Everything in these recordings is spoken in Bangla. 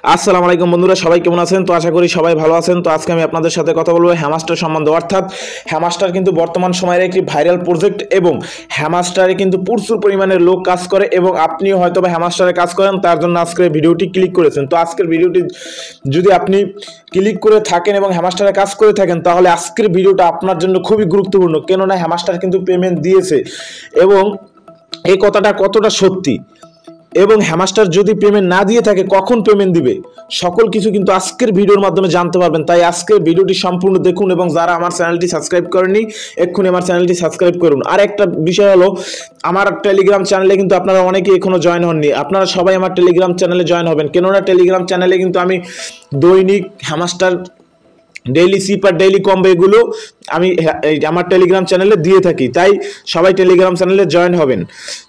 আসসালামু আলাইকুম বন্ধুরা, সবাই কেমন আছেন? তো আশা করি সবাই ভালো আছেন। তো আজকে আমি আপনাদের সাথে কথা বলবো হ্যামাস্টার সম্বন্ধে। অর্থাৎ হ্যামাস্টার কিন্তু বর্তমান সময়ের একটি ভাইরাল প্রজেক্ট এবং হ্যামাস্টারে কিন্তু প্রচুর পরিমাণের লোক কাজ করে এবং আপনিও হয়তো বা হ্যামাস্টারে কাজ করেন, তার জন্য আজকের ভিডিওটি ক্লিক করেছেন। তো আজকের ভিডিওটি যদি আপনি ক্লিক করে থাকেন এবং হ্যামাস্টারে কাজ করে থাকেন, তাহলে আজকের ভিডিওটা আপনার জন্য খুবই গুরুত্বপূর্ণ। কেননা হ্যামাস্টার কিন্তু পেমেন্ট দিয়েছে এবং এই কথাটা কতটা সত্যি এবং হ্যামাস্টার যদি পেমেন্ট না দিয়ে থাকে কখন পেমেন্ট দিবে, সকল কিছু কিন্তু আজকের ভিডিওর মাধ্যমে জানতে পারবেন। তাই আজকের ভিডিওটি সম্পূর্ণ দেখুন এবং যারা আমার চ্যানেলটি সাবস্ক্রাইব করেননি এক্ষুনি আমার চ্যানেলটি সাবস্ক্রাইব করুন। আর একটা বিষয় হলো, আমার টেলিগ্রাম চ্যানেলে কিন্তু আপনারা অনেকে এখনো জয়েন হননি। আপনারা সবাই আমার টেলিগ্রাম চ্যানেলে জয়েন হবেন, কেননা টেলিগ্রাম চ্যানেলে কিন্তু আমি দৈনিক হ্যামাস্টার ডেইলি সিপ আর ডেইলি কম্বো এগুলো আমি আমার টেলিগ্রাম চ্যানেলে দিয়ে থাকি। তাই সবাই টেলিগ্রাম চ্যানেলে জয়েন হবেন।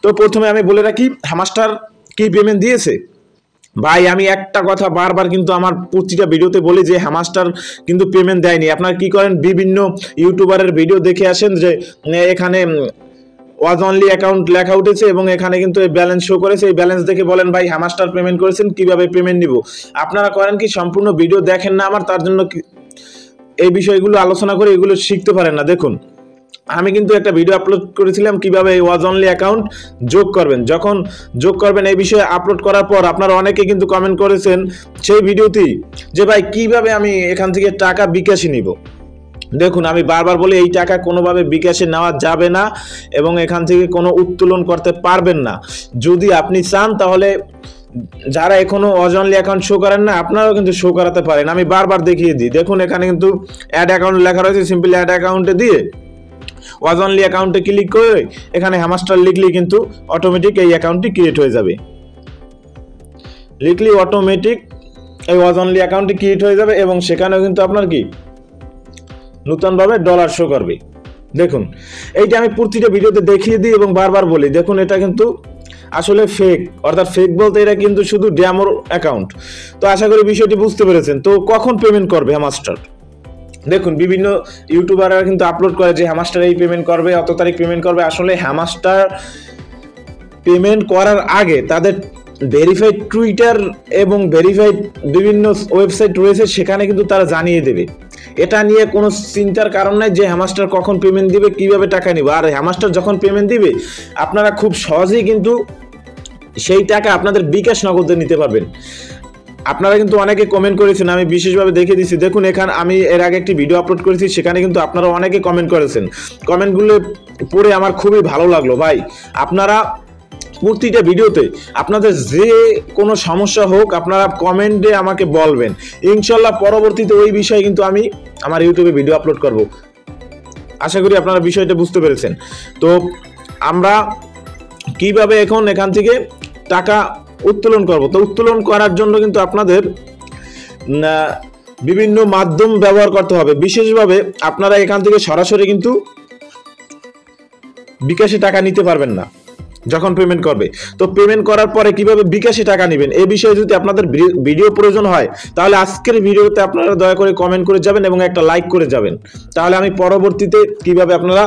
তো প্রথমে আমি বলে রাখি, হ্যামাস্টার কি পেমেন্ট দিয়েছে? ভাই আমি একটা কথা বারবার কিন্তু আমার প্রতিটা ভিডিওতে বলি যে হ্যামাস্টার কিন্তু পেমেন্ট দেয়নি। আপনারা কি করেন, বিভিন্ন ইউটিউবারের ভিডিও দেখে আসেন যে এখানে ওয়াজ অনলি অ্যাকাউন্ট লেখা উঠেছে এবং এখানে কিন্তু ব্যালেন্স শো করেছে। এই ব্যালেন্স দেখে বলেন ভাই হ্যামাস্টার পেমেন্ট করেছেন, কিভাবে পেমেন্ট নিব? আপনারা করেন কি, সম্পূর্ণ ভিডিও দেখেন না আমার, তার জন্য এই বিষয়গুলো আলোচনা করে এগুলো শিখতে পারেন না। দেখুন, আমি কিন্তু একটা ভিডিও আপলোড করেছিলাম কিভাবে ওয়াজ অনলি অ্যাকাউন্ট যোগ করবেন। যখন যোগ করবেন এই বিষয়ে আপলোড করার পর আপনারা অনেকে কিন্তু কমেন্ট করেছেন সেই ভিডিওতেই যে ভাই কিভাবে আমি এখান থেকে টাকা বিকাশে নিব। দেখুন, আমি বারবার বলি এই টাকা কোনোভাবে বিকাশে নেওয়া যাবে না এবং এখান থেকে কোনো উত্তোলন করতে পারবেন না। যদি আপনি চান তাহলে যারা এখনো ওয়াজ অনলি অ্যাকাউন্ট শো করেন না, আপনারাও কিন্তু শো করাতে পারেন। আমি বারবার দেখিয়ে দিই। দেখুন, এখানে কিন্তু অ্যাড অ্যাকাউন্ট লেখা রয়েছে, সিম্পলি অ্যাড অ্যাকাউন্টে দিয়ে ওয়াজ অনলি অ্যাকাউন্টে ক্লিক করে এখানে হ্যামাস্টার লিখলেই কিন্তু অটোমেটিক এই অ্যাকাউন্টটি ক্রিয়েট হয়ে যাবে। লিখলি অটোমেটিক এই ওয়াজ অনলি অ্যাকাউন্টটি ক্রিয়েট হয়ে যাবে এবং সেখানেও কিন্তু আপনার কি নতুনভাবে ডলার শো করবে। দেখুন, এইটা আমি প্রতিটা ভিডিওতে দেখিয়ে দিই এবং বারবার বলি। দেখুন, এটা কিন্তু আসলে ফেক, অর্থাৎ ফেক বলতে এটা কিন্তু শুধু ড্যামোর অ্যাকাউন্ট। তো আশা করি বিষয়টি বুঝতে পেরেছেন। তো কখন পেমেন্ট করবে হ্যামাস্টার? দেখুন, বিভিন্ন ইউটিউবাররা কিন্তু আপলোড করে যে হ্যামাস্টার এই পেমেন্ট করবে, অত তারিখ পেমেন্ট করবে। আসলে হ্যামাস্টার পেমেন্ট করার আগে তাদের ভেরিফাইড টুইটার এবং ভেরিফাইড বিভিন্ন ওয়েবসাইট রয়েছে, সেখানে কিন্তু তারা জানিয়ে দেবে। এটা নিয়ে কোনো চিন্তার কারণ নাই যে হ্যামাস্টার কখন পেমেন্ট দিবে, কিভাবে টাকা নিবে। আর হ্যামাস্টার যখন পেমেন্ট দিবে আপনারা খুব সহজেই কিন্তু সেই টাকা আপনাদের বিকাশ নগদে নিতে পারবেন। আপনারা কিন্তু অনেকে কমেন্ট করেছেন, আমি বিশেষভাবে দেখে দিচ্ছি। দেখুন, এখানে আমি এর আগে একটি ভিডিও আপলোড করেছি, সেখানে কিন্তু আপনারা অনেকে কমেন্ট করেছেন। কমেন্টগুলো পড়ে আমার খুবই ভালো লাগলো। ভাই আপনারা প্রতিটা ভিডিওতে আপনাদের যে কোনো সমস্যা হোক আপনারা কমেন্টে আমাকে বলবেন। ইনশাল্লাহ পরবর্তীতে ওই বিষয়ে কিন্তু আমি আমার ইউটিউবে ভিডিও আপলোড করব। আশা করি আপনারা বিষয়টা বুঝতে পেরেছেন। তো আমরা কিভাবে এখান থেকে টাকা উত্তোলন করব? তো উত্তোলন করার জন্য কিন্তু আপনাদের বিভিন্ন মাধ্যম ব্যবহার করতে হবে। বিশেষভাবে আপনারা এখান থেকে সরাসরি কিন্তু বিকাশে টাকা নিতে পারবেন না যখন পেমেন্ট করবে। তো পেমেন্ট করার পরে কিভাবে বিকাশে টাকা নেবেন এই বিষয়ে যদি আপনাদের ভিডিও প্রয়োজন হয়, তাহলে আজকের ভিডিওতে আপনারা দয়া করে কমেন্ট করে যাবেন এবং একটা লাইক করে যাবেন। তাহলে আমি পরবর্তীতে কিভাবে আপনারা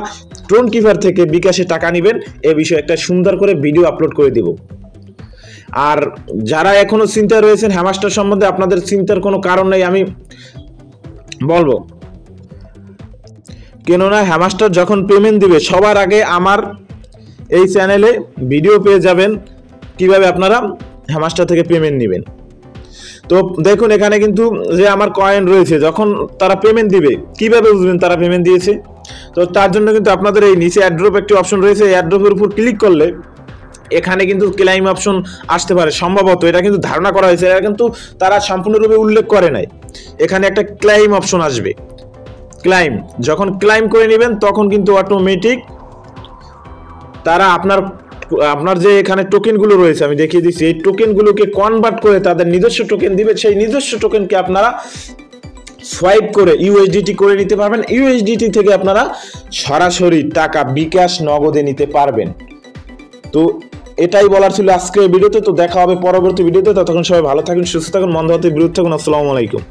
টোন কিপার থেকে বিকাশে টাকা নেবেন এ বিষয়ে একটা সুন্দর করে ভিডিও আপলোড করে দেব। আর যারা এখনো চিন্তায় রয়েছেন হ্যামাস্টার সম্বন্ধে, আপনাদের চিন্তার কোনো কারণ নেই, আমি বলবো। কেননা হ্যামাস্টার যখন পেমেন্ট দিবে সবার আগে আমার এই চ্যানেলে ভিডিও পেয়ে যাবেন কিভাবে আপনারা হ্যামাস্টার থেকে পেমেন্ট নেবেন। তো দেখুন, এখানে কিন্তু যে আমার কয়েন রয়েছে, যখন তারা পেমেন্ট দিবে কিভাবে বুঝবেন তারা পেমেন্ট দিয়েছে? তো তার জন্য কিন্তু আপনাদের এই নিচে অ্যাড্রপ একটি অপশন রয়েছে, অ্যাড্রপের উপর ক্লিক করলে এখানে কিন্তু ক্লেইম অপশন আসতে পারে সম্ভবত। এটা কিন্তু ধারণা করা হয়েছে, এটা কিন্তু তারা সম্পূর্ণরূপে উল্লেখ করে নাই। এখানে একটা ক্লেইম অপশন আসবে। ক্লেইম যখন ক্লেইম করে নেবেন তখন কিন্তু অটোমেটিক তারা আপনার যে এখানে টোকেনগুলো রয়েছে আমি দেখিয়ে দিচ্ছি, এই টোকেনগুলোকে কনভার্ট করে তাদের নিজস্ব টোকেন দিবে। সেই নিজস্ব টোকেনকে আপনারা সোয়াইপ করে ইউএসডিটি করে নিতে পারবেন। ইউএসডিটি থেকে আপনারা সরাসরি টাকা বিকাশ নগদে নিতে পারবেন। তো এটাই বলার ছিল আজকের ভিডিওতে। তো দেখা হবে পরবর্তী ভিডিওতে। ততক্ষণ সবাই ভালো থাকুন, সুস্থ থাকুন, মন্দ হতে বিরত থাকুন। আসসালামু আলাইকুম।